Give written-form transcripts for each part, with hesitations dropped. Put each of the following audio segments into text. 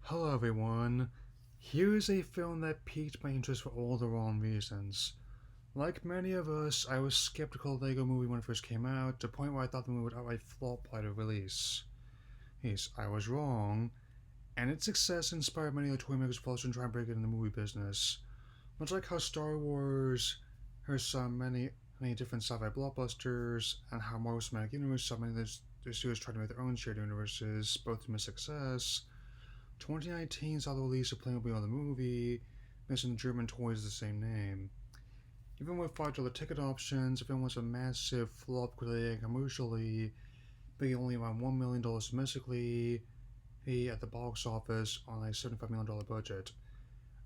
Hello everyone. Here's a film that piqued my interest for all the wrong reasons. Like many of us, I was skeptical of Lego Movie when it first came out, to the point where I thought the movie would outright flop by the release. Yes, I was wrong, and its success inspired many other toy makers to follow suit and try and break it in the movie business. Much like how Star Wars has so many different sci-fi blockbusters, and how Marvel Cinematic Universe saw many of their studios try to make their own shared universes, both to miss success. 2019 saw the release of Playmobil The Movie, based on the German toys of the same name. Even with $5 ticket options, the film was a massive flop critically and commercially, being only around $1 million domestically at the box office on a $75 million budget.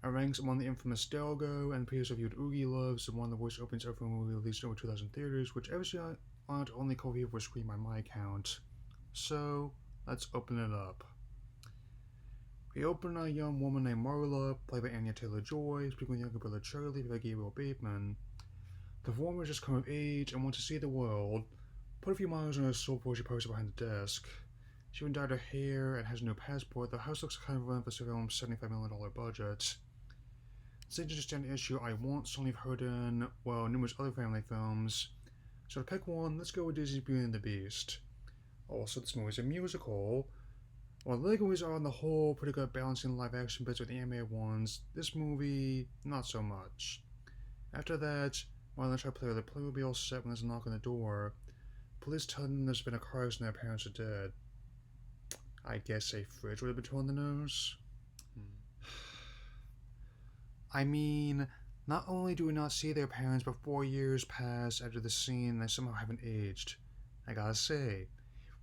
It ranks among the infamous Delgo and previously reviewed Oogie Loves, and one of the worst openings ever for a movie released in over 2,000 theaters, which obviously aren't only copied for screen by my count. So, let's open it up. We open a young woman named Marla, played by Anya Taylor-Joy, speaking with younger brother Charlie, played by Gabriel Bateman. The former has just come of age and wants to see the world. Put a few miles on her soul before she posts behind the desk. She even dyed her hair and has no passport. The house looks kind of run for the film's $75 million budget. It's an interesting issue I want something you've heard in, well, numerous other family films. So to pick one, let's go with Disney's Beauty and the Beast. Also, this movie is a musical. While the Lego movies are on the whole pretty good at balancing live action bits with the animated ones, this movie, not so much. After that, while they try to play with the Playmobil set when there's a knock on the door, police tell them there's been a car accident and their parents are dead. I guess a fridge would have been torn the nose? I mean, not only do we not see their parents, but 4 years pass after the scene and they somehow haven't aged. I gotta say,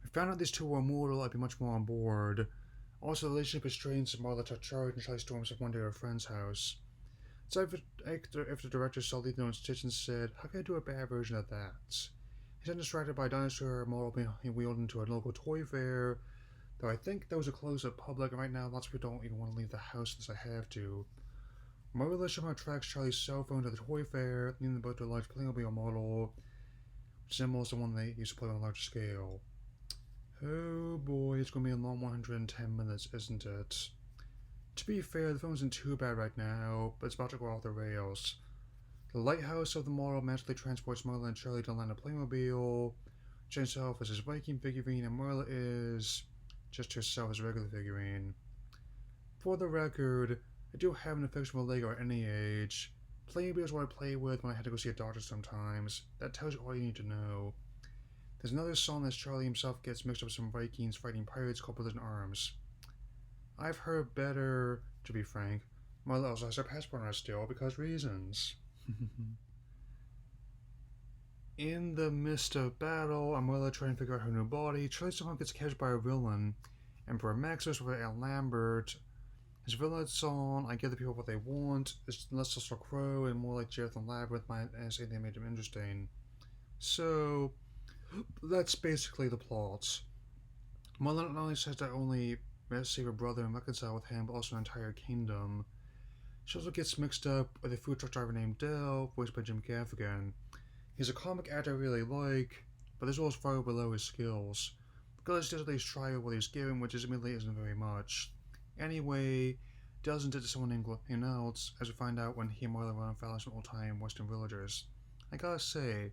if we found out these two were immortal, I'd be much more on board. Also, the relationship is strained as Marla took charge and Charlie storms up one day at her friend's house. So if the director saw Lethal in Stitch and said, how can I do a bad version of that? He's then distracted by a dinosaur model being wheeled into a local toy fair, though I think that was a closed-up public, and right now lots of people don't even want to leave the house unless I have to. Marla somehow tracks Charlie's cell phone to the toy fair, leading them both to a large Playmobil model, which resembles the one they used to play on a larger scale. Oh boy, it's going to be a long 110 minutes, isn't it? To be fair, the film isn't too bad right now, but it's about to go off the rails. The lighthouse of the model magically transports Marla and Charlie to land a Playmobil, which itself is his Viking figurine, and Marla is just herself as a regular figurine. For the record, I do have an affection for Lego at any age. Playmobil is what I play with when I had to go see a doctor sometimes. That tells you all you need to know. There's another song as Charlie himself gets mixed up with some Vikings fighting pirates called Brothers in Arms. I've heard better, to be frank. Marla also has her passport on her still, because reasons. In the midst of battle, Marla trying to figure out her new body, Charlie somehow gets captured by a villain, Emperor Maximus with Al Lambert. His villain song, I give the people what they want, is less Russell Crowe and more like Jonathan Labyrinth might say they made him interesting. So, that's basically the plot. Marla not only says that only save her brother and reconcile with him, but also an entire kingdom. She also gets mixed up with a food truck driver named Dell, voiced by Jim Gaffigan. He's a comic actor I really like, but this role is far below his skills. Because he does at least try what he's given, which admittedly isn't very much. Anyway, doesn't it to someone named else, as we find out when he and Marla run afoul of some old-time Western villagers. I gotta say,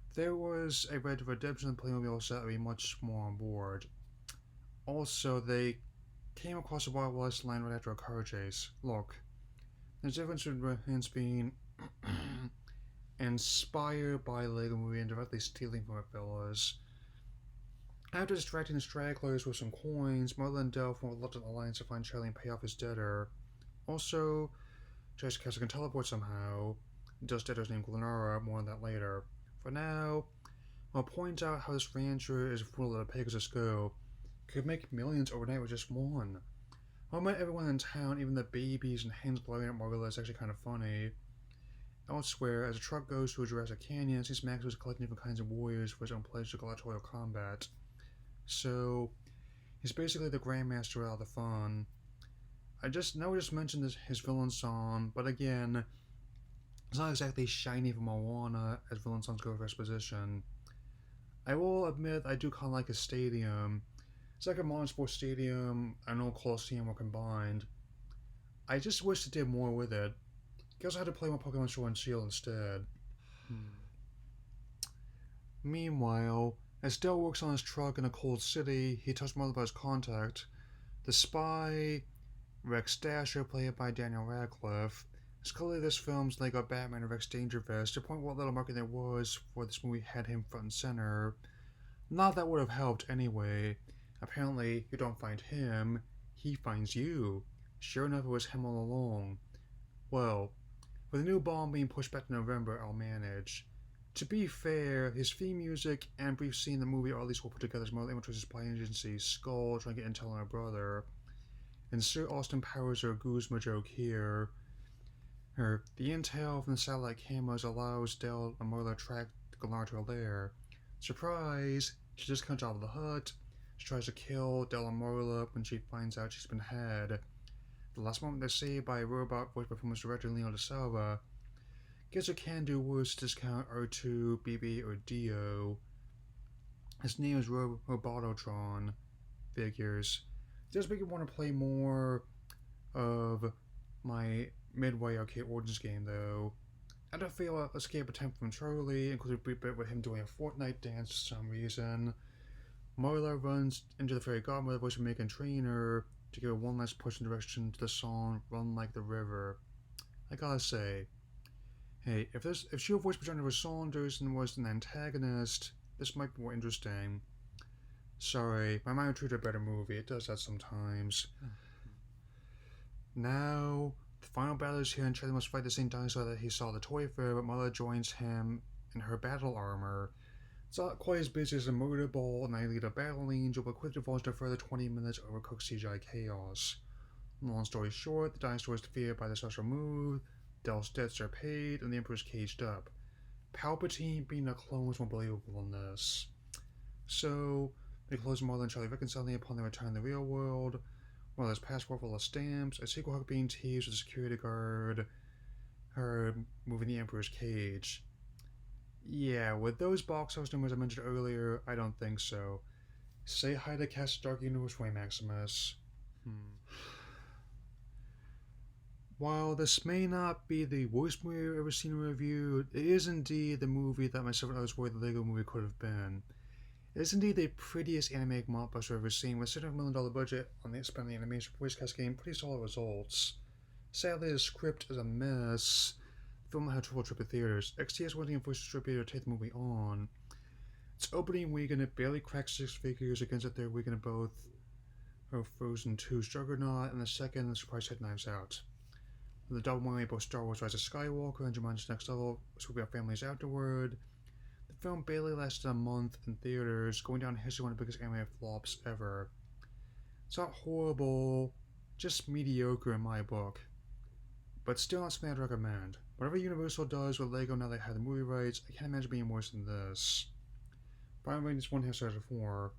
if there was a Red Dead Redemption Playmobil set, I'd be much more on board. Also, they came across a Wild West land right after a car chase. Look, there's a difference between being inspired by the Lego Movie and directly stealing from it, fellas. After distracting the stragglers with some coins, Marla and Dell form a reluctant alliance to find Charlie and pay off his debtor. Also, Jessica Castle can teleport somehow. Dell's debtor is named Glenara, more on that later. For now, I'll point out how this rancher is a fool that a Pegasus go. Could make millions overnight with just one. I'll admit everyone in town, even the babies and hens blowing at Marla, is actually kind of funny. Elsewhere, as the truck goes through Jurassic Canyon, it seems Max was collecting different kinds of warriors for his own pledge to gladiatorial combat. So, he's basically the Grandmaster out of the fun. I just mentioned his villain song, but again, it's not exactly shiny from Moana as villain songs go for exposition. I will admit I do kind of like his stadium. It's like a modern sports stadium and an old Coliseum were combined. I just wish they did more with it. Guess I had to play more Pokemon Sword and Shield instead. Meanwhile, as Dell works on his truck in a cold city, he tells Mother about his contact. The spy, Rex Dasher, played by Daniel Radcliffe. It's clearly this film's Lego Batman and Rex Dangerfist, to point what little marketing there was for this movie had him front and center. Not that would have helped anyway. Apparently, you don't find him, he finds you. Sure enough, it was him all along. Well, with the new bomb being pushed back to November, I'll manage. To be fair, his theme music and brief scene in the movie are at least well put together as more amateurs spy agency, Skull trying to get intel on her brother. Insert Austin Powers or Guzma joke here. The intel from the satellite cameras allows Dell and Marla to track Galar to her lair. Surprise! She just comes out of the hut. She tries to kill Dell and Marla when she finds out she's been had. The last moment they're saved by a robot voiced by performance director Leo De Salva. Guess it can do worse to discount R2, BB, or Dio. His name is Robototron. Figures. It does make you want to play more of my Midway Arcade Origins game, though. I don't feel an escape attempt from Charlie, including a brief bit with him doing a Fortnite dance for some reason. Marla runs into the fairy godmother voice of Megan Trainor to give her one last push in direction to the song Run Like the River. I gotta say, hey, if she voiced by Jennifer Saunders and was an antagonist, this might be more interesting. Sorry, my mind treated a better movie. It does that sometimes. Now, the final battle is here, and Charlie must fight the same dinosaur that he saw at the toy fair, but Mother joins him in her battle armor. It's not quite as busy as a murder ball and I lead a battle angel, but quickly falls into a further 20 minutes of overcooked CGI chaos. Long story short, the dinosaur is defeated by the special move, Dell's debts are paid, and the Emperor's caged up. Palpatine being a clone was more believable than this. So, they close Marla and Charlie reconciling upon their return to the real world. Marla's passport full of stamps, a secret hook being teased with a security guard, her moving the Emperor's cage. Yeah, with those box office numbers I mentioned earlier, I don't think so. Say hi to Cast Dark Universe Way, Maximus. While this may not be the worst movie I've ever seen reviewed, it is indeed the movie that myself and others worried the Lego movie could have been. It is indeed the prettiest animated Mockbuster I've ever seen, with a $600 million budget on the expanded animation voice cast game, pretty solid results. Sadly, the script is a mess. The film had trouble tripping theaters. XTS wasn't a voice distributor to take the movie on. Its opening weekend, it barely cracked six figures against the third weekend of both Frozen 2's Juggernaut, and the second, the surprise hit Knives Out. With the double whammy of both Star Wars Rise of Skywalker and Jumanji's Next Level swooping up families afterward, the film barely lasted a month in theaters, going down in history as one of the biggest animated flops ever. It's not horrible, just mediocre in my book. But still not something I'd recommend. Whatever Universal does with Lego now they have the movie rights, I can't imagine being worse than this. Final rating is 1/2 stars of 4.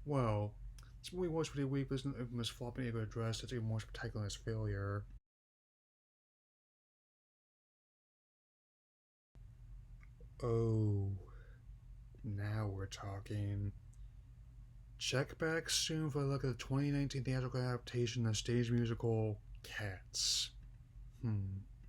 Well, this movie was pretty weak, but isn't infamous flop and ego addressed, it's even more spectacular as failure. Oh, now we're talking. Check back soon for a look at the 2019 theatrical adaptation of the stage musical Cats.